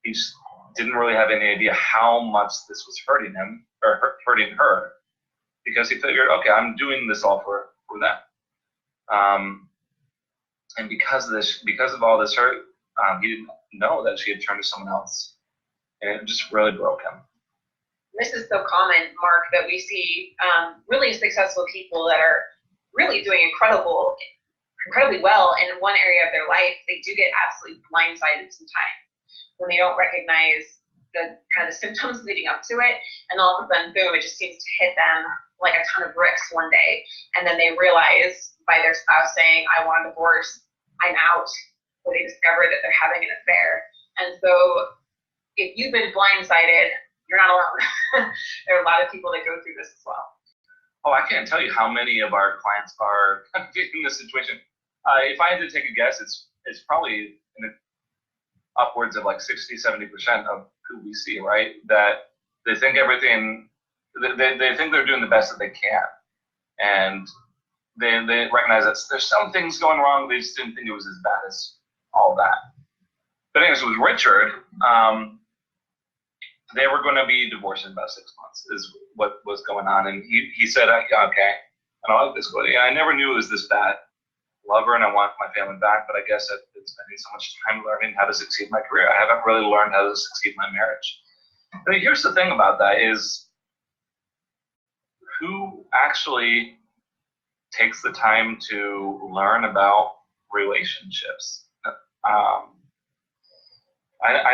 he just didn't really have any idea how much this was hurting him or hurting her, because he figured, okay, I'm doing this all for them. And because of all this hurt, he didn't know that she had turned to someone else. And it just really broke him. This is so common, Mark, that we see really successful people that are really doing incredibly well in one area of their life. They do get absolutely blindsided sometimes when they don't recognize the kind of symptoms leading up to it, and all of a sudden, boom, it just seems to hit them like a ton of bricks one day, and then they realize by their spouse saying, I want a divorce, I'm out, or they discover that they're having an affair. And so if you've been blindsided, you're not alone. There are a lot of people that go through this as well. Oh, I can't tell you how many of our clients are in this situation. If I had to take a guess, it's probably upwards of like 60-70% of who we see, right? That they think everything, they think they're doing the best that they can. And they recognize that there's some things going wrong. They just didn't think it was as bad as all that. But anyways, with Richard, they were going to be divorced in about 6 months is what was going on. And he said, okay, I don't like this. I never knew it was this bad. Love her and I want my family back, but I guess I've been spending so much time learning how to succeed in my career. I haven't really learned how to succeed in my marriage. But here's the thing about that is who actually takes the time to learn about relationships. I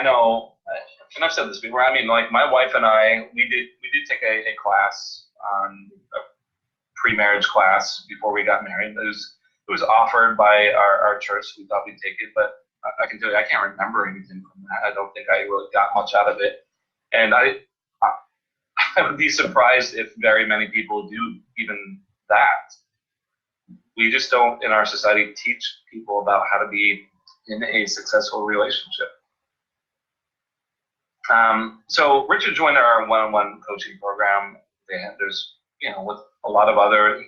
know, and I've said this before, like my wife and I, we did take a class, a pre-marriage class before we got married. It was offered by our church, so we thought we'd take it, but I can tell you I can't remember anything from that. I don't think I really got much out of it. And I would be surprised if very many people do even that. We just don't, in our society, teach people about how to be in a successful relationship. So Richard joined our one-on-one coaching program. There's, with a lot of other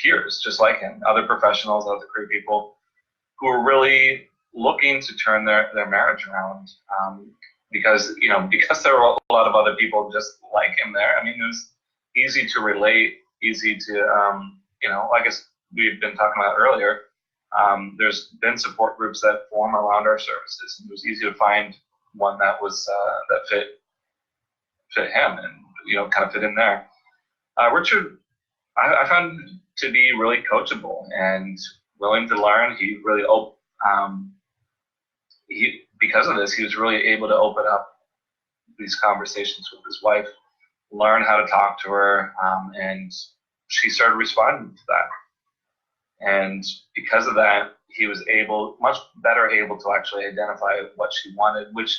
peers just like him, other professionals, other career people who are really looking to turn their marriage around. Because there were a lot of other people just like him there. I mean, it was easy to relate, easy to, like we've been talking about earlier, there's been support groups that form around our services, and it was easy to find one that was that fit him and kind of fit in there. Richard, I found to be really coachable and willing to learn. He really because of this, he was really able to open up these conversations with his wife, learn how to talk to her, and she started responding to that. And because of that, he was much better able to actually identify what she wanted, which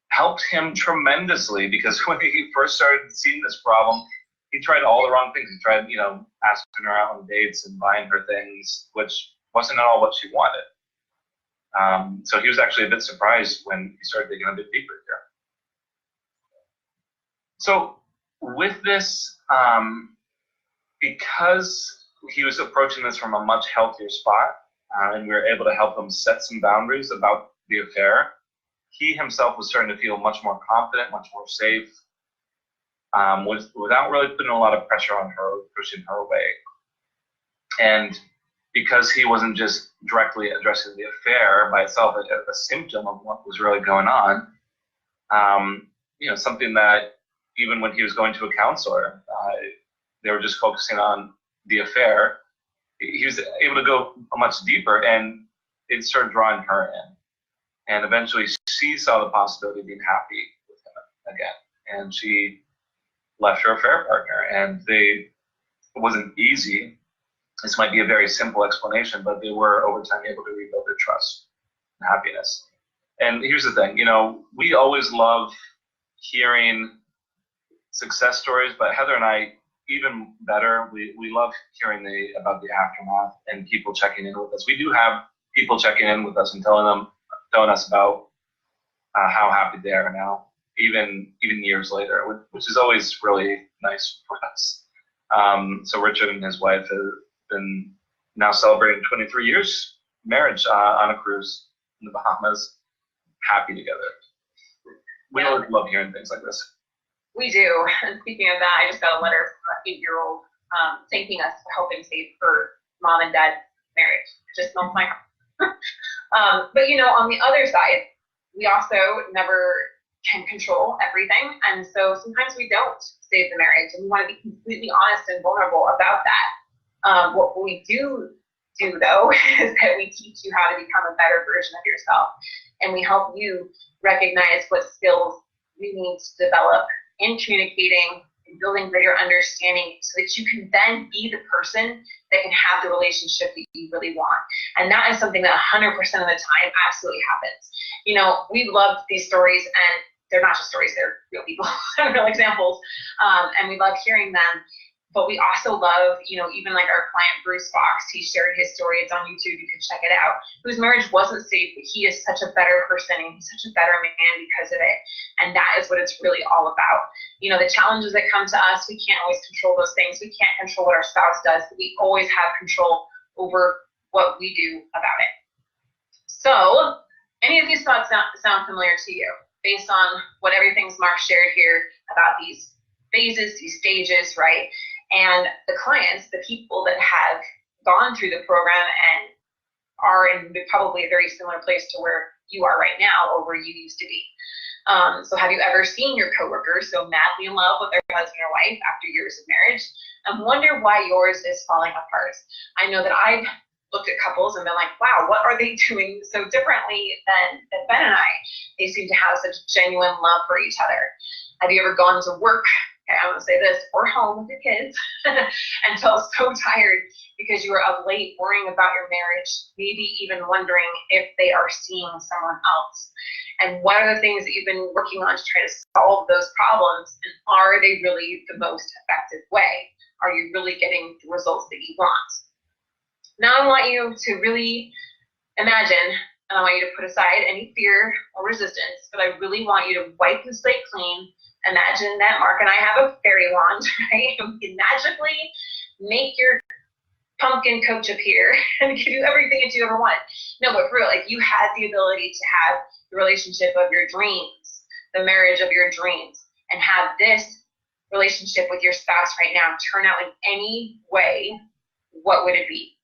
helped him tremendously, because when he first started seeing this problem, he tried all the wrong things. He tried, asking her out on dates and buying her things, which wasn't at all what she wanted. So he was actually a bit surprised when he started digging a bit deeper here. So with this, because he was approaching this from a much healthier spot, and we were able to help him set some boundaries about the affair, he himself was starting to feel much more confident, much more safe, without really putting a lot of pressure on her, pushing her away. And because he wasn't just directly addressing the affair by itself as a symptom of what was really going on, something that even when he was going to a counselor, they were just focusing on the affair, he was able to go much deeper, and it started drawing her in. And eventually she saw the possibility of being happy with him again. And she left her affair partner, and it wasn't easy. This might be a very simple explanation, but they were over time able to rebuild their trust and happiness. And here's the thing, we always love hearing success stories, but Heather and I, even better, we love hearing about the aftermath and people checking in with us. We do have people checking in with us and telling us about how happy they are now, even years later, which is always really nice for us. So Richard and his wife have been now celebrating 23 years marriage on a cruise in the Bahamas, happy together. We always love hearing things like this. We do. And speaking of that, I just got a letter from an 8-year-old thanking us for helping save her mom and dad's marriage. It just melts my heart. But on the other side, we also never can control everything. And so sometimes we don't save the marriage, and we want to be completely honest and vulnerable about that. What we do though is that we teach you how to become a better version of yourself, and we help you recognize what skills you need to develop in communicating and building greater understanding, so that you can then be the person that can have the relationship that you really want. And that is something that 100% of the time absolutely happens. We love these stories, and they're not just stories, they're real people, real examples, and we love hearing them. But we also love, even like our client, Bruce Fox, he shared his story. It's on YouTube. You can check it out. Whose marriage wasn't safe, but he is such a better person, and he's such a better man because of it. And that is what it's really all about. The challenges that come to us, we can't always control those things. We can't control what our spouse does, but we always have control over what we do about it. So, any of these thoughts sound familiar to you, based on what everything's Mark shared here about these phases, these stages, right? And the clients, the people that have gone through the program and are in probably a very similar place to where you are right now, or where you used to be. So have you ever seen your coworkers so madly in love with their husband or wife after years of marriage, and wonder why yours is falling apart? I know that I've looked at couples and been like, wow, what are they doing so differently than Ben and I? They seem to have such genuine love for each other. Have you ever gone to work I'm going to say this, or home with your kids, and felt so tired because you were up late worrying about your marriage, maybe even wondering if they are seeing someone else. And what are the things that you've been working on to try to solve those problems? And are they really the most effective way? Are you really getting the results that you want? Now I want you to really imagine, and I want you to put aside any fear or resistance, but I really want you to wipe the slate clean. Imagine that Mark and I have a fairy wand, right? And we can magically make your pumpkin coach appear and give you everything that you ever wanted. No, but for real, like, you had the ability to have the relationship of your dreams, the marriage of your dreams, and have this relationship with your spouse right now turn out in any way. What would it be?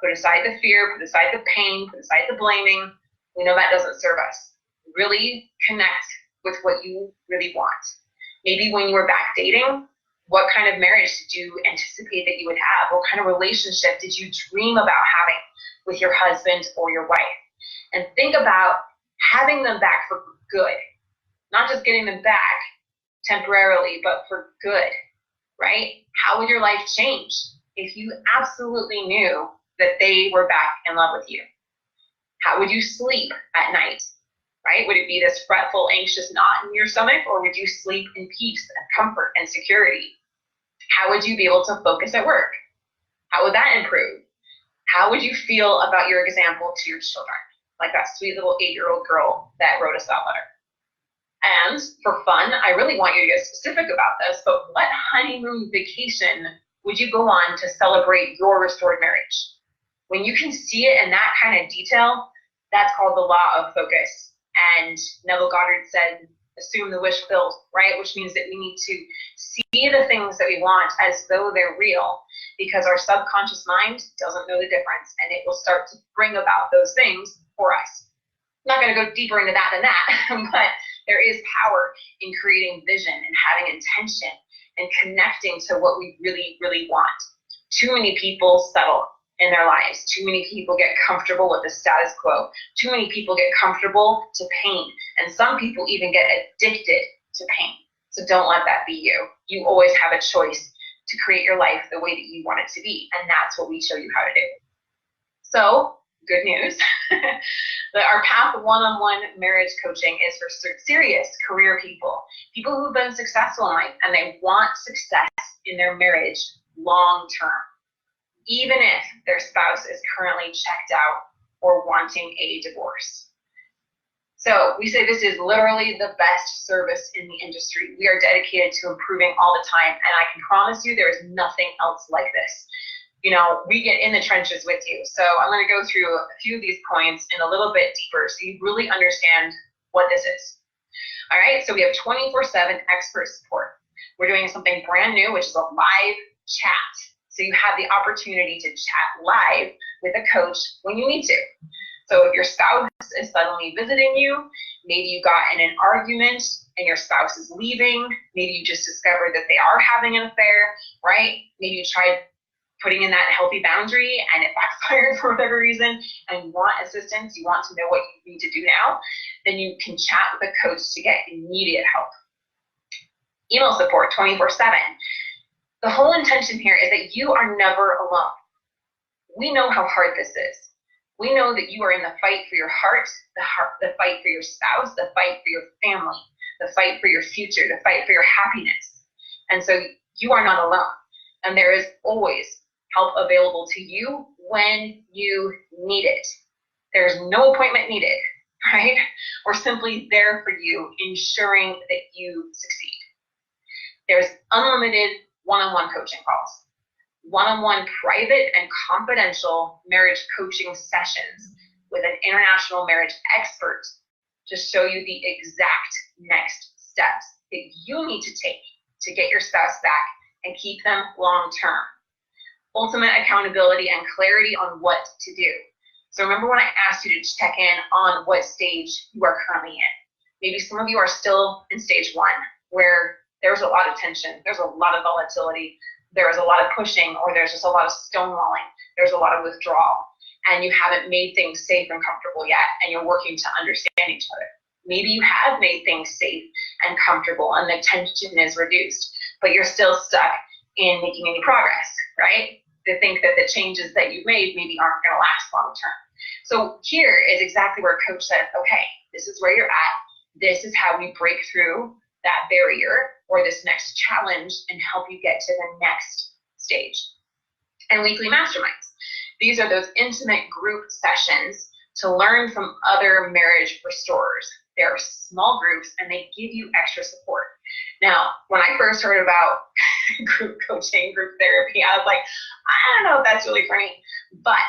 Put aside the fear, put aside the pain, put aside the blaming. We know that doesn't serve us. Really connect with what you really want. Maybe when you were back dating, what kind of marriage did you anticipate that you would have? What kind of relationship did you dream about having with your husband or your wife? And think about having them back for good, not just getting them back temporarily, but for good, right? How would your life change if you absolutely knew that they were back in love with you? How would you sleep at night? Right? Would it be this fretful, anxious knot in your stomach, or would you sleep in peace and comfort and security? How would you be able to focus at work? How would that improve? How would you feel about your example to your children? Like that sweet little 8-year-old girl that wrote us that letter. And for fun, I really want you to get specific about this, but what honeymoon vacation would you go on to celebrate your restored marriage? When you can see it in that kind of detail, that's called the law of focus. And Neville Goddard said, assume the wish fulfilled, right? Which means that we need to see the things that we want as though they're real, because our subconscious mind doesn't know the difference, and it will start to bring about those things for us. I'm not going to go deeper into that than that, but there is power in creating vision and having intention and connecting to what we really, really want. Too many people settle in their lives. Too many people get comfortable with the status quo. Too many people get comfortable to pain. And some people even get addicted to pain. So don't let that be you. You always have a choice to create your life the way that you want it to be. And that's what we show you how to do. So, good news. Our Path One-on-One Marriage Coaching is for serious career people. People who've been successful in life and they want success in their marriage long term, even if their spouse is currently checked out or wanting a divorce. So we say this is literally the best service in the industry. We are dedicated to improving all the time, and I can promise you there is nothing else like this. You know, we get in the trenches with you. So I'm going to go through a few of these points in a little bit deeper so you really understand what this is. All right, so we have 24/7 expert support. We're doing something brand new, which is a live chat. So you have the opportunity to chat live with a coach when you need to. So if your spouse is suddenly visiting you, maybe you got in an argument and your spouse is leaving, maybe you just discovered that they are having an affair, right? Maybe you tried putting in that healthy boundary and it backfired for whatever reason, and you want assistance, you want to know what you need to do now, then you can chat with a coach to get immediate help. Email support 24/7. The whole intention here is that you are never alone. We know how hard this is. We know that you are in the fight for your heart, the fight for your spouse, the fight for your family, the fight for your future, the fight for your happiness. And so you are not alone. And there is always help available to you when you need it. There's no appointment needed, right? We're simply there for you, ensuring that you succeed. There's unlimited one-on-one coaching calls, one-on-one private and confidential marriage coaching sessions with an international marriage expert to show you the exact next steps that you need to take to get your spouse back and keep them long-term. Ultimate accountability and clarity on what to do. So remember when I asked you to check in on what stage you are currently in. Maybe some of you are still in stage 1, where there's a lot of tension, there's a lot of volatility, there's a lot of pushing, or there's just a lot of stonewalling, there's a lot of withdrawal, and you haven't made things safe and comfortable yet, and you're working to understand each other. Maybe you have made things safe and comfortable, and the tension is reduced, but you're still stuck in making any progress, right? To think that the changes that you've made maybe aren't going to last long term. So here is exactly where coach says, okay, this is where you're at. This is how we break through that barrier or this next challenge and help you get to the next stage. And weekly masterminds. These are those intimate group sessions to learn from other marriage restorers. They're small groups and they give you extra support. Now, when I first heard about group coaching, group therapy, I was like, I don't know if that's really for me. But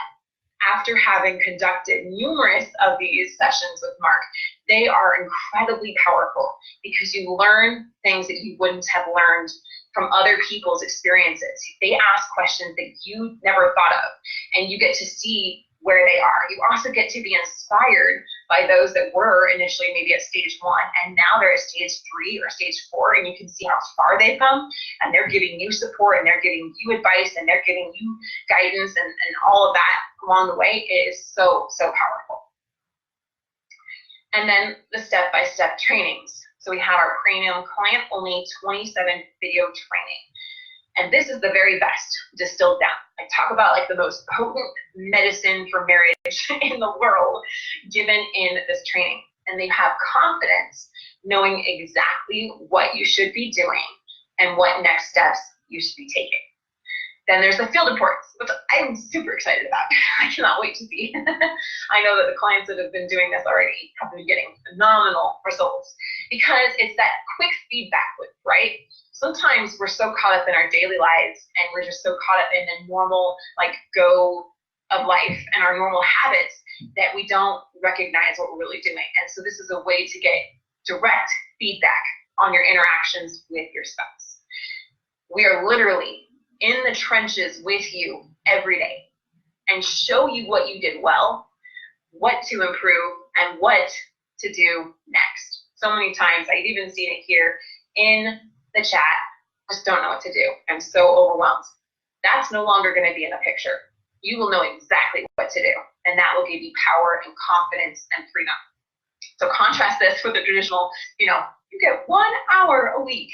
after having conducted numerous of these sessions with Mark, they are incredibly powerful because you learn things that you wouldn't have learned from other people's experiences. They ask questions that you never thought of, and you get to see where they are. You also get to be inspired by those that were initially maybe at stage 1, and now they're at stage 3 or stage 4, and you can see how far they've come, and they're giving you support, and they're giving you advice, and they're giving you guidance, and all of that along the way is so, so powerful. And then the step-by-step trainings. So we have our premium client-only 27-video training. And this is the very best distilled down. I talk about like the most potent medicine for marriage in the world given in this training. And they have confidence knowing exactly what you should be doing and what next steps you should be taking. Then there's the field reports, which I'm super excited about. I cannot wait to see. I know that the clients that have been doing this already have been getting phenomenal results because it's that quick feedback loop, right? Sometimes we're so caught up in our daily lives and we're just so caught up in the normal like go of life and our normal habits that we don't recognize what we're really doing. And so this is a way to get direct feedback on your interactions with your spouse. We are literally in the trenches with you every day and show you what you did well, what to improve, and what to do next. So many times, I've even seen it here in the chat, just don't know what to do. I'm so overwhelmed. That's no longer going to be in the picture. You will know exactly what to do, and that will give you power and confidence and freedom. So contrast this with the traditional, you get 1 hour a week,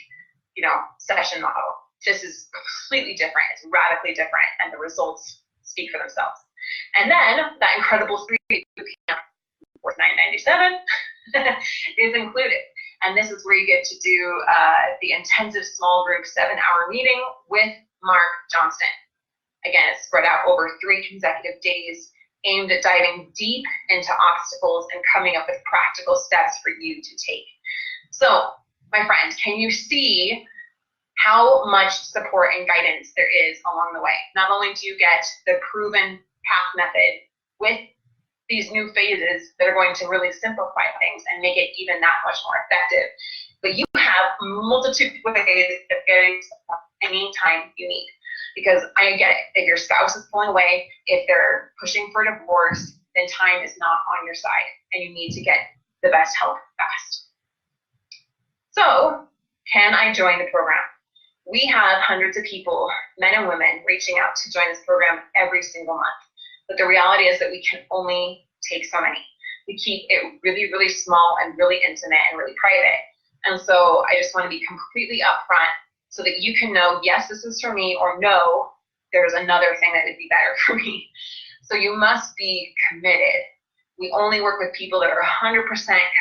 session model. This is completely different. It's radically different, and the results speak for themselves. And then that incredible 3-week bootcamp worth $9.97 is included. And this is where you get to do the intensive small group 7-hour meeting with Mark Johnston. Again, it's spread out over 3 consecutive days, aimed at diving deep into obstacles and coming up with practical steps for you to take. So, my friends, can you see how much support and guidance there is along the way? Not only do you get the proven path method with these new phases that are going to really simplify things and make it even that much more effective, but you have multitude of ways of getting support anytime you need. Because I get it, if your spouse is pulling away, if they're pushing for divorce, then time is not on your side and you need to get the best help fast. So, can I join the program? We have hundreds of people, men and women, reaching out to join this program every single month. But the reality is that we can only take so many. We keep it really, really small and really intimate and really private. And so I just want to be completely upfront so that you can know, yes, this is for me, or no, there's another thing that would be better for me. So you must be committed. We only work with people that are 100%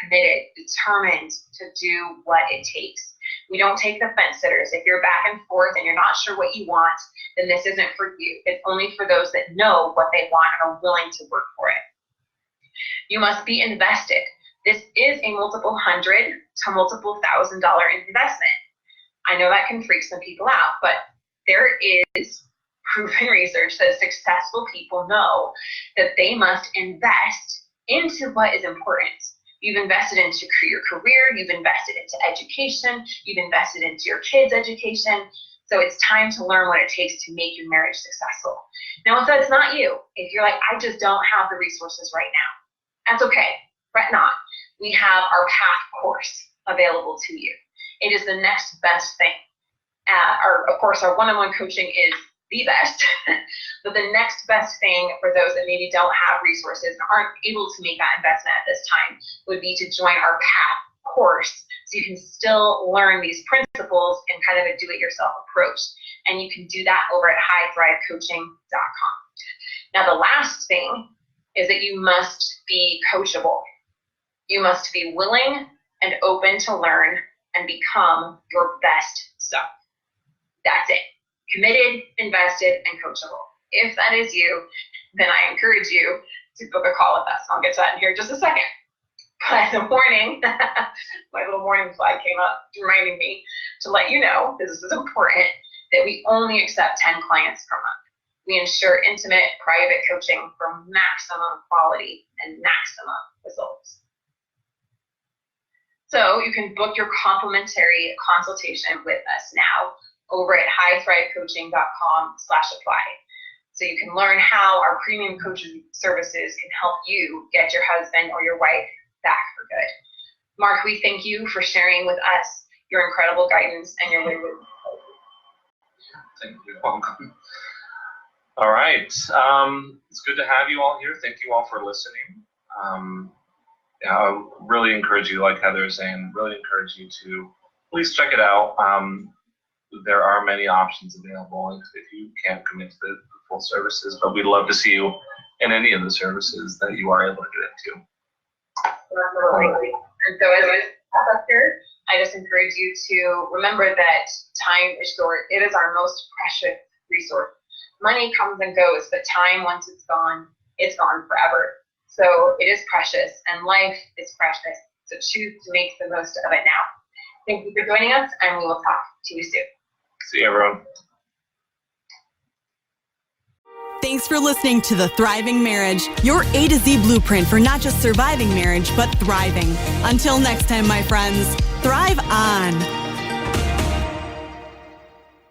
committed, determined to do what it takes. We don't take the fence sitters. If you're back and forth and you're not sure what you want, then this isn't for you. It's only for those that know what they want and are willing to work for it. You must be invested. This is a multiple $100,000 to multiple $1,000 investment. I know that can freak some people out, but there is proven research that successful people know that they must invest into what is important. You've invested into your career, you've invested into education, you've invested into your kids' education. So it's time to learn what it takes to make your marriage successful. Now, if that's not you, if you're like, I just don't have the resources right now, that's okay, fret not. We have our path course available to you. It is the next best thing. Of course, our one-on-one coaching is the best, but the next best thing for those that maybe don't have resources and aren't able to make that investment at this time would be to join our path course So you can still learn these principles in kind of a do-it-yourself approach. And you can do that over at highthrivecoaching.com. Now, the last thing is that you must be coachable. You must be willing and open to learn and become your best self. That's it. Committed, invested, and coachable. If that is you, then I encourage you to book a call with us. I'll get to that in here in just a second. But the morning, my little warning flag came up reminding me to let you know, this is important, that we only accept 10 clients per month. We ensure intimate, private coaching for maximum quality and maximum results. So you can book your complimentary consultation with us now over at highthrivecoaching.com/apply. So you can learn how our premium coaching services can help you get your husband or your wife back for good. Mark, we thank you for sharing with us your incredible guidance and your wisdom. Thank you. Welcome. All right. It's good to have you all here. Thank you all for listening. I really encourage you, like Heather is saying, really encourage you to please check it out. There are many options available if you can't commit to the full services, but we'd love to see you in any of the services that you are able to get into. Absolutely. And so as we wrap up here, I just encourage you to remember that time is short. It is our most precious resource. Money comes and goes, but time, once it's gone forever. So it is precious, and life is precious. So choose to make the most of it now. Thank you for joining us, and we will talk to you soon. See you, everyone. Thanks for listening to The Thriving Marriage, your A to Z blueprint for not just surviving marriage, but thriving. Until next time, my friends, thrive on.